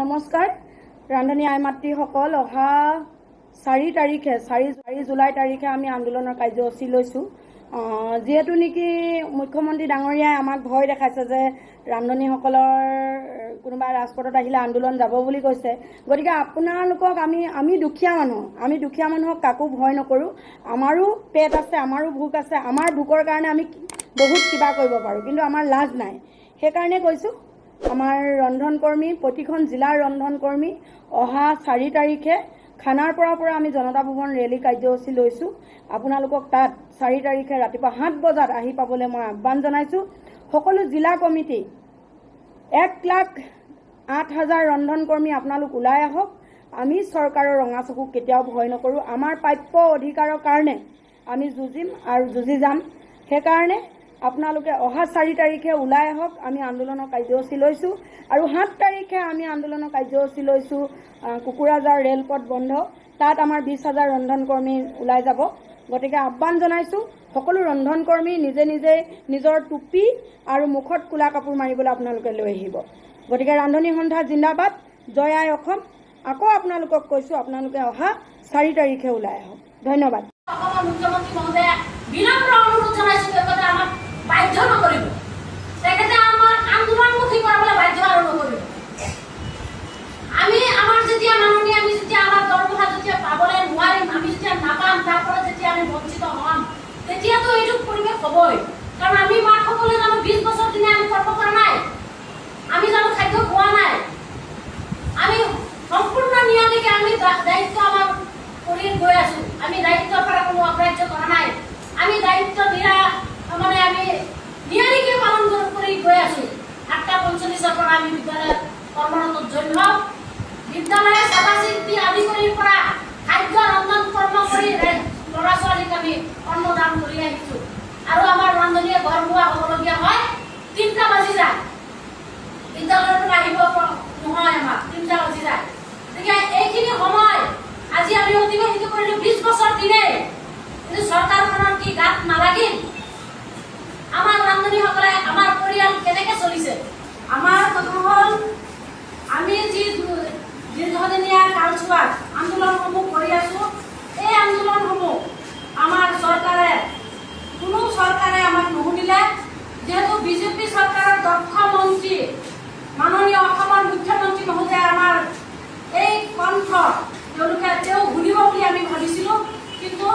নমস্কাৰ ৰান্ধনী আই মাতৃসকল অহা 4 তাৰিখে 4 জুলাই তাৰিখে আমি আন্দোলনৰ কাৰ্যসূচী লৈছো যেহেতু নেকি মুখ্যমন্ত্ৰী ডাঙৰীয়াই আমাক ভয় দেখাইছে যে ৰান্ধনীসকলৰ কোনোবা ৰাজপথত আহিলে আন্দোলন যাব বুলি কৈছে গতিকে আপোনালোকক আমি দুখীয়া মানুহক কাকো ভয় নকৰো আমাৰো পেট আছে আমাৰো ভোক আছে আমাৰ ভোকৰ কাৰণে আমি বহুত কিবা কৰিব পাৰো কিন্তু আমাৰ লাজ নাই সেই কাৰণে কৈছো আমাৰ ৰন্ধনকৰ্মী প্ৰতিখন জিলাৰ ৰন্ধনকৰ্মী অহা 4 তাৰিখে খানাৰপৰা আমি জনতা ভৱন ৰেলী কাৰ্যসূচী লৈছো আপোনালোকক তাত 4 তাৰিখে ৰাতিপুৱা 7 বজাত আহি পাবলৈ মই আহ্বান জনাইছো সকলো জিলা কমিটি 1,08,000 ৰন্ধনকৰ্মী আপোনালোক ওলাই আহক আমি চৰকাৰৰ ৰঙা চকুক কেতিয়াও ভয় নকৰো আমাৰ প্ৰাপ্য অধিকাৰৰ কাৰণে আমি যুঁজিম আৰু যুঁজি যাম সেই কাৰণে আপোনালোকে অহা 4 তাৰিখে ওলাই আহক আমি আন্দোলনৰ কাৰ্যসূচী লৈছো আৰু 7 তাৰিখে আমি আন্দোলনৰ কাৰ্যসূচী লৈছো কুকুৰাজাৰ ৰেলপথ বন্ধ তাত আমাৰ 20,000 ৰন্ধনকৰ্মী ওলাই যাব গতিকে আহ্বান জনাইছো সকলো ৰন্ধনকৰ্মী নিজে নিজৰ টুপি আৰু মুখত কুলা কাপোৰ মাৰিবলৈ আপোনালোকে লৈ আহিব গতিকে ৰান্ধনী সন্থা জিন্দাবাদ জয় আই অসম আকৌ আপোনালোকক কৈছো আপোনালোকে অহা 4 তাৰিখে ওলাই আহক ধন্যবাদ মুখ্যমন্ত্ৰী মহোদয় বিনম্ৰ অনুৰোধ জনাইছো তেখেতে আমাক বাধ্য নকৰিব তেখেতে আমাৰ আন্দোলনমুখী কৰাবলৈ বাধ্য আৰু নকৰিব আমি আমাৰ যেতিয়া মাননীয় আমি যেতিয়া আমাৰ দৰমহা যেতিয়া পাবলৈ নোৱাৰিম আমি যেতিয়া নাপাম তাৰ পৰা যেতিয়া আমি বঞ্চিত হ'ম তেতিয়াতো এইটো পৰিৱেশ হ'বই কাৰণ আমি মাসকলে জানো 20 বছৰ দিনে আমি কৰ্ম কৰা নাই আমি জানো খাদ্য খোৱা নাই আমি সম্পূৰ্ণ নিয়মিকে আমি দায়িত্ব আমাৰ কৰি গৈ আছো আমি দায়িত্বৰ পৰা কোনো অগ্ৰাহ্য কৰা নাই আমি দায়িত্ব মানে আমি নিয়মিকে পালন কৰি গৈ আছো 8:45 পৰা আমি বিদ্যালয়ত কৰ্মৰত জন্ম বিদ্যালয়ে চাবাচিতি আদি কৰি পৰা খাদ্য ৰন্ধন কৰ্ম কৰি ল'ৰা ছোৱালীক আমি অন্নদান কৰি আহিছো আৰু আমাৰ ৰান্ধনীয়ে ঘৰ হোৱা হ'বলগীয়া হয় 3টা বাজি যায় বিদ্যালয়ৰ পৰা আহিব নহয় আমাৰ 3টা বাজি যায় গতিকে এইখিনি সময় আজি আমি অতিবাহিত কৰিলো 20 বছৰ দিনে কিন্তু চৰকাৰখনৰ কি গাত নালাগিল আমাৰ ৰান্ধনীসকলে আমাৰ পৰিয়াল কেনেকে চলিছে আমাৰ কথা হ'ল আমি যি দীৰ্ঘদিনীয়া কালচোৱাত আন্দোলনসমূহ কৰি আছো এই আন্দোলনসমূহ আমাৰ কোনো চৰকাৰে আমাক নুশুনিলে যেহেতু বিজেপি চৰকাৰৰ দক্ষ মন্ত্ৰী মাননীয় অসমৰ মুখ্যমন্ত্ৰী মহোদয় আমাৰ এই কণ্ঠ তেওঁ শুনিব বুলি আমি ভাবিছিলো কিন্তু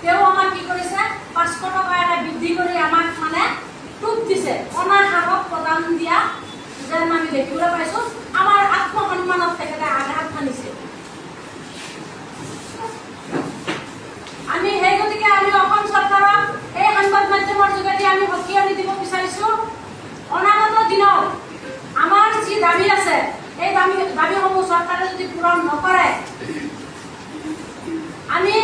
তেওঁ আমাক কি কৰিছে 500 টকা এটা বৃদ্ধি কৰি আমাক মানে টুপ দিছে অনাহাৰক প্ৰদান দিয়া যেন আমি দেখিবলৈ পাইছো আমাৰ আত্মসন্মানত তেখেতে আঘাত সানিছে আমি সেই গতিকে আমি অসম চৰকাৰক এই সংবাদ মাধ্যমৰ যোগেদি আমি সকিয়নি দিব বিচাৰিছো অনাগত দিনত আমাৰ যি দাবী আছে এই দাবীসমূহ চৰকাৰে যদি পূৰণ নকৰে আমি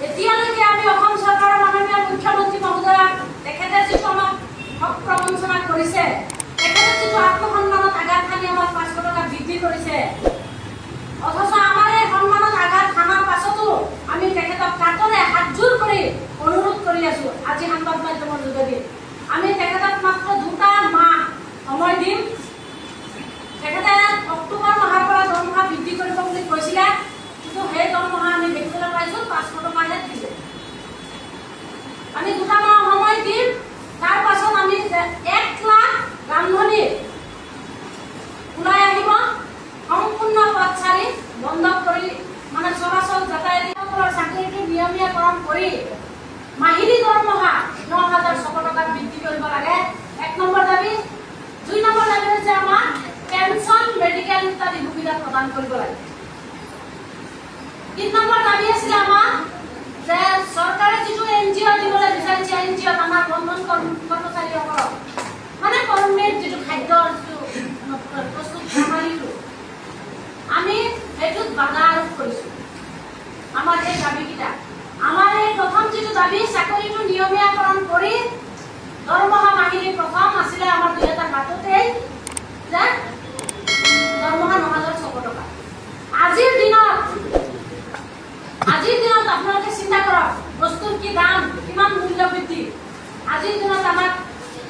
এতিয়ালৈকে আমি অসম চৰকাৰৰ মাননীয় মুখ্যমন্ত্ৰী মহোদয় তেখেতে যিটো আমাক হক প্ৰবঞ্চনা কৰিছে তেখেতে যিটো আত্মসন্মানত আঘাত সানি আমাক 500 টকা বৃদ্ধি কৰিছে অথচ আমাৰ এই সন্মানত আঘাত সানাৰ পাছতো আমি তেখেতক কাটৰে হাতজোৰ কৰি অনুৰোধ কৰি আছো আজি সংবাদ মাধ্যমৰ যোগেদি আমি তেখেতক মাত্ৰ 2টা মাহ সময় দিম তেখেতে অক্টোবৰ মাহৰ পৰা দৰমহা বৃদ্ধি কৰিব বুলি কৈছিলে কিন্তু সেই দৰমহা আমি দেখিবলৈ পাইছো 500 টকাহে দিছে আমি 2টা মাহ সময় দিম তাৰ পাছত আমি 1 লাখ ৰান্ধনী ওলাই আহিব সম্পূৰ্ণ পথচাৰী বন্ধ কৰি মানে চলাচল যাতায়াতৰ চাকৰিটো নিয়মীয়াকৰণ কৰি মাহিলী দৰমহা 9,600 টকা বৃদ্ধি কৰিব লাগে 1 নম্বৰ দাবী 2 নম্বৰ দাবী হৈছে আমাৰ পেনশন মেডিকেল ইত্যাদি সুবিধা প্ৰদান কৰিব লাগে 3 নম্বৰ দাবী আছিল আমাৰ যে চৰকাৰে যিটো এনজিঅ দিবলৈ বিচাৰিছে এনজিঅ আমাৰ বন্ধন কৰ্মচাৰীসকলক মানে কৰ্মীৰ যিটো খাদ্য প্ৰস্তুত প্ৰণালীটো আমি সেইটোত বাধা আৰোপ কৰিছো আমাৰ এই দাবীকেইটা আমাৰ এই প্ৰথম যিটো দাবী চাকৰিটো নিয়মীয়াকৰণ কৰি দৰমহা মাহিলী প্ৰথম আছিলে আমাৰ 2007 যে দৰমহা 9,600 টকা আজিৰ দিনত আপোনালোকে চিন্তা কৰক বস্তুৰ কি দাম কিমান মূল্য বৃদ্ধি আজিৰ দিনত আমাৰ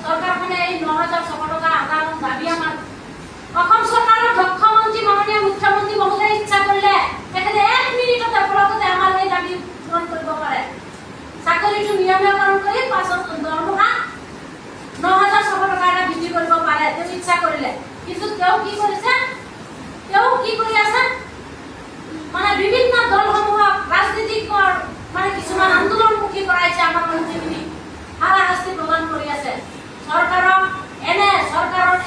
চৰকাৰখনে এই 9,600 টকা আদান দাবী আমাৰ অসম চৰকাৰৰ দক্ষ মন্ত্ৰী কি কৰি আছে মানে বিভিন্ন দলসমূহক ৰাজনীতিক মানে কিছুমান আন্দোলনমুখী কৰাইছে আমাৰ মন্ত্ৰীখিনি হাৰাশাস্তি প্ৰদান কৰি আছে চৰকাৰৰ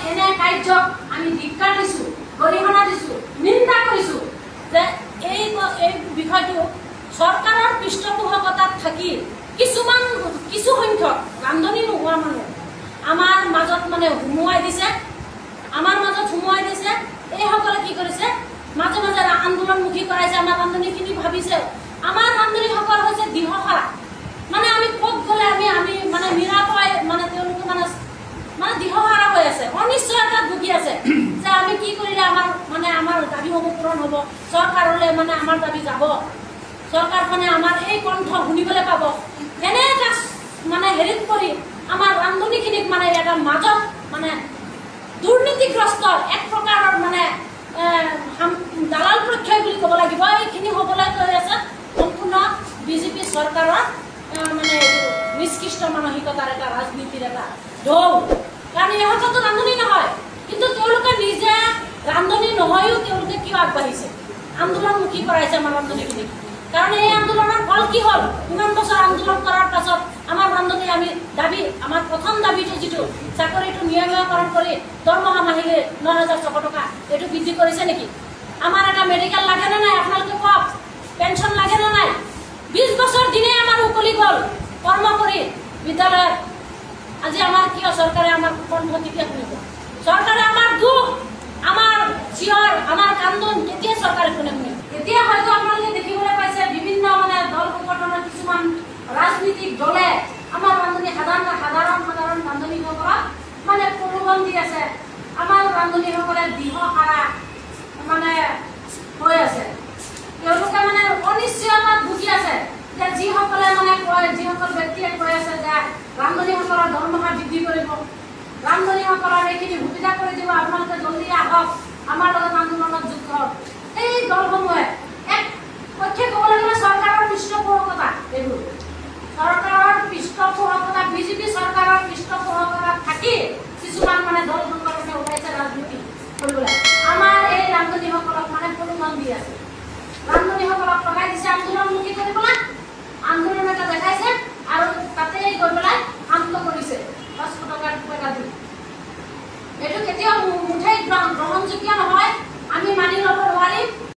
এনে কাৰ্যক আমি ধিক্কাৰ দিছো গৰিহণা দিছো নিন্দা কৰিছো যে এই বিষয়টো চৰকাৰৰ পৃষ্ঠপোষকতাত থাকি কিছু সংখ্যক ৰান্ধনি নোহোৱা মানুহ আমাৰ মাজত মানে সুমুৱাই দিছে এইসকলে কি কৰিছে মাজে মাজে আন্দোলনমুখী কৰাইছে আমাৰ ৰান্ধনিখিনি ভাবিছে আমাৰ ৰান্ধনিসকল হৈছে দিশহাৰা মানে আমি ক'ত গ'লে আমি মানে নিৰাপয় মানে তেওঁলোকে মানে দিশহাৰা হৈ আছে অনিশ্চয়তাত ভুগি আছে যে আমি কি কৰিলে আমাৰ দাবীসমূহ পূৰণ হ'ব চৰকাৰলৈ মানে আমাৰ দাবী যাব চৰকাৰখনে আমাৰ এই কণ্ঠ শুনিবলৈ পাব এনে এটা মানে হেৰিত পৰি আমাৰ ৰান্ধনিখিনিক মানে এটা মাজত মানে দুৰ্নীতিগ্ৰস্ত এক প্ৰকাৰৰ মানে দালাল প্ৰক্ষয় বুলি ক'ব লাগিব এইখিনি হ'বলৈ গৈ আছে সম্পূৰ্ণ বিজেপি চৰকাৰৰ মানে নিষ্কৃষ্ট মানসিকতাৰ এটা ৰাজনীতিৰ এটা ঢৌ কাৰণ ইহঁততো ৰান্ধনি নহয় কিন্তু তেওঁলোকে নিজে ৰান্ধনি নহয়ও তেওঁলোকে কিয় আগবাঢ়িছে আন্দোলনমুখী কৰাইছে আমাৰ ৰান্ধনিখিনিক কাৰণ এই আন্দোলনৰ ফল কি হ'ল ইমান বছৰ আন্দোলন কৰাৰ পাছত আমাৰ ৰান্ধনি আমি দাবী আমাৰ প্ৰথম দাবীটো যিটো চাকৰিটো নিয়মীয়াকৰণ কৰি দৰমহা মাহিলী ৯,৬০০ টকা এইটো বৃদ্ধি কৰিছে নেকি আমাৰ এটা মেডিকেল লাগে নে নাই আপোনালোকে কওক পেঞ্চন লাগে নে নাই ২০ বছৰ দিনে আমাৰ উকলি গ'ল কৰ্ম কৰি বিদ্যালয়ত আজি আমাৰ কিয় চৰকাৰে আমাৰ কণ্ঠ কেতিয়া শুনিব চৰকাৰে আমাৰ দুখ আমাৰ চিঞৰ আমাৰ কান্দোন কেতিয়া চৰকাৰে শুনিব এতিয়া হয়তো আপোনালোকে দেখিবলৈ পাইছে বিভিন্ন মানে দল সংগঠনৰ কিছুমান ৰাজনীতিক দলে আমাৰ ৰান্ধনি সাধাৰণ ৰান্ধনিসকলক মানে প্ৰলোভন দি আছে আমাৰ ৰান্ধনিসকলে দিশহাৰা মানে হৈ আছে তেওঁলোকে মানে অনিশ্চয়তাত ভুগি আছে যে যিসকলে মানে যিসকল ব্যক্তিয়ে কৈ আছে যে ৰান্ধনিসকলৰ দৰমহা বৃদ্ধি কৰিব ৰান্ধনিসকলৰ এইখিনি সুবিধা কৰি দিব আপোনালোকে জলদি আহক আমাৰ লগত আন্দোলনত যোগ কৰক এই দলসমূহে এক পক্ষে ক'বলৈ গ'লে চৰকাৰৰ পৃষ্ঠপোষকতা এইবোৰ চৰকাৰৰ পৃষ্ঠপোষকতা বিজেপি চৰকাৰৰ পৃষ্ঠপোষকতাত থাকি কিছুমান মানে দল সংগঠনে ওলাইছে ৰাজনীতি কৰিবলৈ আমাৰ